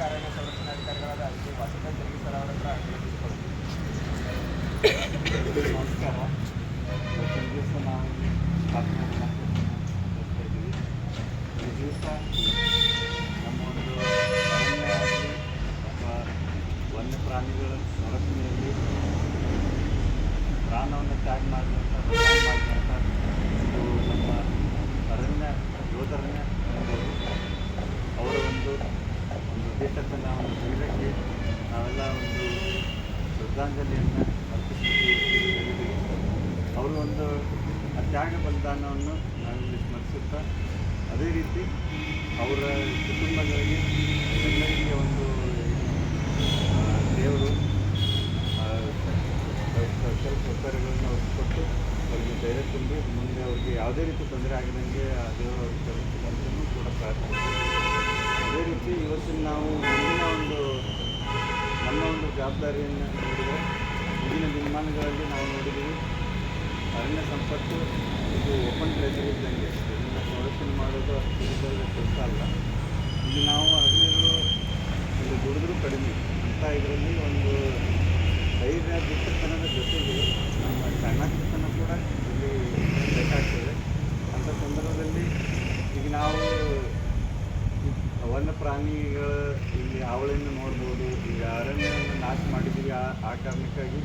ಸಹಾಯಕ ಸಂರಕ್ಷಣಾಧಿಕಾರಿಗಳಾದ ಶ್ರೀ ವಸಂತ ಜರುಗಿ ಸರ್ ಅವರ ಹತ್ರ ನಮಸ್ಕಾರ. ಇವತ್ತಿನ ದಿವಸ ನಾವು ಸ್ಥಾಪನೆ ಮಾಡ್ತಾ ಇದ್ದೀವಿ. ಈ ದಿವಸ ನಮ್ಮ ಒಂದು ಅರಣ್ಯ ಆಗಲಿ ಅಥವಾ ವನ್ಯ ಪ್ರಾಣಿಗಳ ಸಂರಕ್ಷಣೆಯಲ್ಲಿ ಪ್ರಾಣವನ್ನು ತ್ಯಾಗ ಮಾಡಿದಂಥ ನಮ್ಮ ಅರಣ್ಯ ಯೋಧರನ್ನೇ ಅವರ ಒಂದು ದೇಶವನ್ನು ಒಂದು ವೀರಕ್ಕೆ ನಾವೆಲ್ಲ ಒಂದು ಶ್ರದ್ಧಾಂಜಲಿಯನ್ನು ಅರ್ಪಿಸಿದ್ದೀವಿ. ಅವರು ಒಂದು ತ್ಯಾಗ ಬಲಿದಾನವನ್ನು ನಾವಿಲ್ಲಿ ಸ್ಮರಿಸುತ್ತಾ ಅದೇ ರೀತಿ ಅವರ ಕುಟುಂಬಗಳಿಗೆ ಎಲ್ಲರಿಗೆ ಒಂದು ದೇವರು ಸ್ವಲ್ಪ ಸೌಕರ್ಯಗಳನ್ನು ಅವ್ರಿಗೆ ಕೊಟ್ಟು ಅವರಿಗೆ ಧೈರ್ಯ ತುಂಬಿ ಮುಂದೆ ಅವ್ರಿಗೆ ಯಾವುದೇ ರೀತಿ ತೊಂದರೆ ಆಗದಂಗೆ ಆ ದೇವರು ಅವ್ರಿಗೆ ಕಲಿಸಿದಂತೂ ಕೂಡ ಪ್ರಾರ್ಥಿಸ್ತೀವಿ. ಅದೇ ರೀತಿ ಇವತ್ತಿನ ನಾವು ಮುಂದಿನ ಒಂದು ನಮ್ಮ ಒಂದು ಜವಾಬ್ದಾರಿಯನ್ನು ನೋಡಿದರೆ ಮುಂದಿನ ದಿನಮಾನಗಳಲ್ಲಿ ನಾವು ನೋಡಿದ್ದೀವಿ ಅರಣ್ಯ ಸಂಪತ್ತು ಇದು ಓಪನ್ ಟ್ರೆಜರ್ ಇದ್ದಂಗೆ ಇದನ್ನು ಸಂರಕ್ಷಣೆ ಮಾಡೋದು ಅಷ್ಟು ಸುಲಭದ ಕೆಲಸ ಅಲ್ಲ. ಇಲ್ಲಿ ನಾವು ಅರಣ್ಯಗಳು ಇಲ್ಲಿ ದುಡಿದ್ರೂ ಕಡಿಮೆ ಅಂತ ಇದರಲ್ಲಿ ಒಂದು ಧೈರ್ಯ ದಿಟ್ಟತನದ ಜೊತೆಗೆ ನಮ್ಮ ಚಾಣಾಕ್ಷತನ ಕೂಡ ಇಲ್ಲಿ ಬೇಕಾಗ್ತದೆ. ಅಂಥ ಸಂದರ್ಭದಲ್ಲಿ ಈಗ ನಾವು ವನ್ಯ ಪ್ರಾಣಿಗಳ ಇಲ್ಲಿ ಹಾವಳಿಯನ್ನು ನೋಡ್ಬೋದು. ಈಗ ಅರಣ್ಯವನ್ನು ನಾಶ ಮಾಡಿದ್ದೀವಿ. ಆ ಕಾರಣಕ್ಕಾಗಿ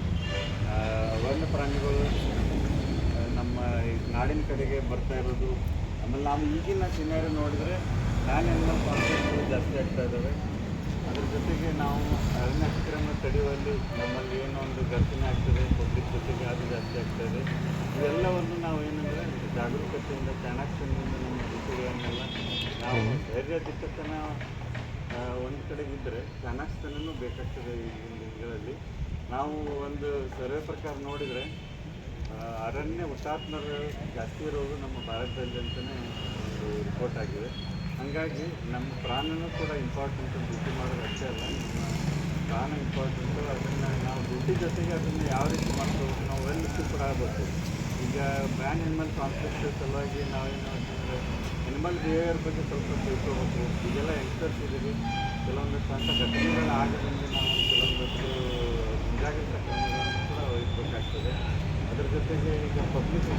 ವನ್ಯ ಪ್ರಾಣಿಗಳು ನಮ್ಮ ನಾಡಿನ ಕಡೆಗೆ ಬರ್ತಾ ಇರೋದು. ಆಮೇಲೆ ನಾವು ಈಗಿನ ಸಿನಾರಿ ನೋಡಿದರೆ ನಾನ್ ಆ್ಯನಿಮಲ್ ಕಾನ್ಫ್ಲಿಕ್ಟ್ಗಳು ಜಾಸ್ತಿ ಆಗ್ತಾ ಇದ್ದಾವೆ. ಅದ್ರ ಜೊತೆಗೆ ನಾವು ಅರಣ್ಯ ಅತಿಕ್ರಮಣ ತಡೆಯುವಲ್ಲಿ ನಮ್ಮಲ್ಲಿ ಏನೋ ಒಂದು ಘರ್ಷಣೆ ಆಗ್ತದೆ, ಪಬ್ಲಿಕ್ ಜೊತೆಗೆ ಅದು ಜಾಸ್ತಿ ಆಗ್ತಾಯಿದೆ. ಇವೆಲ್ಲವನ್ನು ನಾವು ಏನಂದರೆ ಜಾಗರೂಕತೆಯಿಂದ ಚಾಣಾಕ್ಷತೆಯಿಂದ ನಮ್ಮ ರೀತಿಗಳನ್ನೆಲ್ಲ ನಾವು ಧೈರ್ಯ ದಿಟ್ಟತನ ಒಂದು ಕಡೆಗಿದ್ದರೆ ಚಾಣಾಕ್ಷತನೂ ಬೇಕಾಗ್ತದೆ. ಈಗಿನ ದಿನಗಳಲ್ಲಿ ನಾವು ಒಂದು ಸರ್ವೆ ಪ್ರಕಾರ ನೋಡಿದರೆ ಅರಣ್ಯ ಹುತಾತ್ಮರು ಜಾಸ್ತಿ ಇರೋದು ನಮ್ಮ ಭಾರತದಲ್ಲಿ ಅಂತಲೇ ಒಂದು ರಿಪೋರ್ಟ್ ಆಗಿದೆ. ಹಾಗಾಗಿ ನಮ್ಮ ಪ್ರಾಣನೂ ಕೂಡ ಇಂಪಾರ್ಟೆಂಟ್. ಡ್ಯೂಟಿ ಮಾಡೋದು ಅಷ್ಟೇ ಅಲ್ಲ, ನಮ್ಮ ಪ್ರಾಣ ಇಂಪಾರ್ಟೆಂಟು. ಅದನ್ನು ನಾವು ಡ್ಯೂಟಿ ಜೊತೆಗೆ ಅದನ್ನು ಯಾವ ರೀತಿ ಮಾಡ್ಕೋಬೇಕು, ನಾವು ವೆಲ್ ಕೂಡ ಆಗಬೇಕು. ಈಗ ಬ್ರ್ಯಾಂಡ್ ಆ್ಯನಿಮಲ್ ಕಾನ್ಫ್ಲಿಕ್ಟ್ ಸಲುವಾಗಿ ನಾವೇನು ಅಂತಂದರೆ ಆ್ಯನಿಮಲ್ ಬಿಹೇವಿಯರ್ ಬಗ್ಗೆ ಸ್ವಲ್ಪ ತಿಳ್ಕೊಬೇಕು. ಈಗೆಲ್ಲ ಯಂಗ್ಸ್ಟರ್ಸ್ ಇದ್ದೀವಿ, ಕೆಲವೊಂದಷ್ಟು ಅಂಥ ಘಟನೆಗಳು ಆಗದಂಗೆ ನಾವು ಕೆಲವೊಂದಷ್ಟು ಮುಂಜಾಗ್ರತಾ ಕ್ರಮಗಳನ್ನು ಕೂಡ ವಹಿಸಬೇಕಾಗ್ತದೆ. ಅದರ ಜೊತೆಗೆ ಈಗ ಪಬ್ಲಿಕ್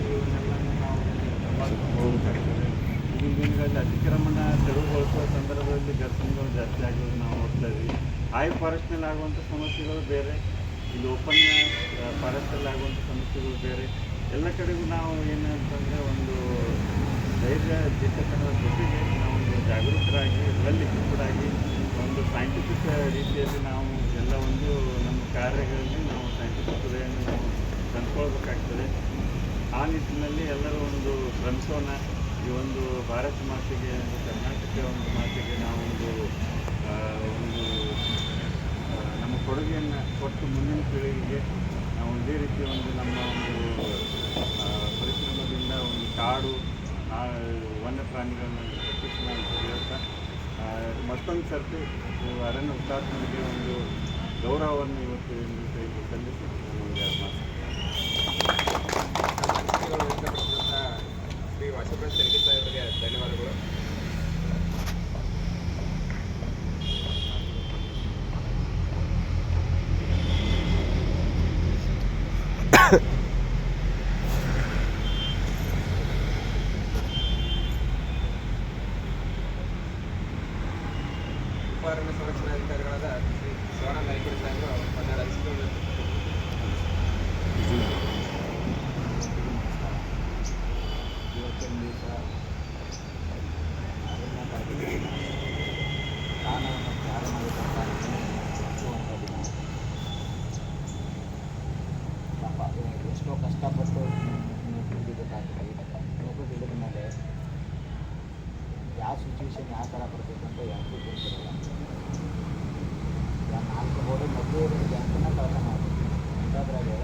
ಇವನ್ನೆಲ್ಲ ನಾವು ಮಾಡ್ಕೊಂಡು ಹೋಗಬೇಕಾಗ್ತದೆ. ಈಗಿನ ದಿನಗಳಲ್ಲಿ ಅತಿಕ್ರಮಣ ತೆರವುಗೊಳಿಸುವ ಸಂದರ್ಭದಲ್ಲಿ ಘರ್ಷಣೆಗಳು ಜಾಸ್ತಿ ಆಗೋದು ನಾವು ನೋಡ್ತಾ ಇದ್ದೀವಿ. ಫಾರೆಸ್ಟ್ನಲ್ಲಿ ಆಗುವಂಥ ಸಮಸ್ಯೆಗಳು ಬೇರೆ, ಇಲ್ಲಿ ಓಪನ್ ಫಾರೆಸ್ಟಲ್ಲಿ ಆಗುವಂಥ ಸಮಸ್ಯೆಗಳು ಬೇರೆ. ಎಲ್ಲ ಕಡೆಗೂ ನಾವು ಏನು ಅಂತಂದರೆ ಒಂದು ಧೈರ್ಯ ದಿಟ್ಟತನದ ಜೊತೆಗೆ ನಾವೊಂದು ಜಾಗರೂಕರಾಗಿ ವೆಲ್ ಇಕ್ವಿಪ್ಡಾಗಿ ಒಂದು ಸೈಂಟಿಫಿಕ್ ರೀತಿಯಲ್ಲಿ ನಾವು ಎಲ್ಲ ಒಂದು ನಮ್ಮ ಕಾರ್ಯಗಳಲ್ಲಿ ನಾವು ಸೈಂಟಿಫಿಕ್ ವೇಯನ್ನು ನಾವು ತಂದ್ಕೊಳ್ಬೇಕಾಗ್ತದೆ. ಆ ನಿಟ್ಟಿನಲ್ಲಿ ಎಲ್ಲರೂ ಒಂದು ಶ್ರಮಿಸೋಣ. ಈ ಒಂದು ಭಾರತ ಮಾತೆಗೆ, ಕರ್ನಾಟಕ ಒಂದು ಮಾತೆಗೆ ನಾವೊಂದು ನಮ್ಮ ಕೊಡುಗೆಯನ್ನು ಕೊಟ್ಟು ಮುಂದಿನ ಪೀಳಿಗೆಗೆ ನಾವು ಇದೇ ರೀತಿ ಒಂದು ನಮ್ಮ ಒಂದು ಪರಿಶ್ರಮದಿಂದ ಒಂದು ಕಾಡು ವನ್ಯ ಪ್ರಾಣಿಗಳನ್ನು ರಕ್ಷಿಸೋಣ ಅಂತ ಹೇಳ್ತಾ ಮತ್ತೊಂದು ಸರ್ತಿ ಅರಣ್ಯ ಹುತಾತ್ಮರಿಗೆ ಒಂದು ಗೌರವವನ್ನು ಇವತ್ತು ಸಲ್ಲಿಸಿ ನಮಗೆ ಮಾತು ಉಪಾರಣ್ಯ ಸಂರಕ್ಷಣಾಧಿಕಾರಿಗಳಾದ ಶ್ರೀ ಶಿವಣ್ಣ ನಾಯ್ಕರಿ ಸಾಹೇಬರು 12 ಹೈಸ್ಕೂಲ್ ಇವತ್ತಿನ ದಿವಸ ಸ್ಥಾನವನ್ನು ತ್ಯಾಗ ಮಾಡಿದಂಥ ದಿನ. ಪಾಪ ಎಷ್ಟೋ ಕಷ್ಟಪಟ್ಟು ನೌಕರಿ ದುಡಿಬೇಕಾಗ್ತದೆ. ನೌಕರಿ ದುಡಿದ ಮೇಲೆ ಯಾವ ಸಿಚುವೇಶನ್ ಯಾವ ಥರ ಬರ್ತೈತೆ ಅಂತ ಯಾರಿಗೂ ಗೊತ್ತಿರಲ್ಲ. ಈಗ 4 ಬೋರ್ಡ್ ಮದುವೆ ಇರೋರಿಗೆ ಅಂತಲೇ ಕೆಲಸ ಮಾಡ್ತೀವಿ. ಅಂಥದ್ರಾಗೆ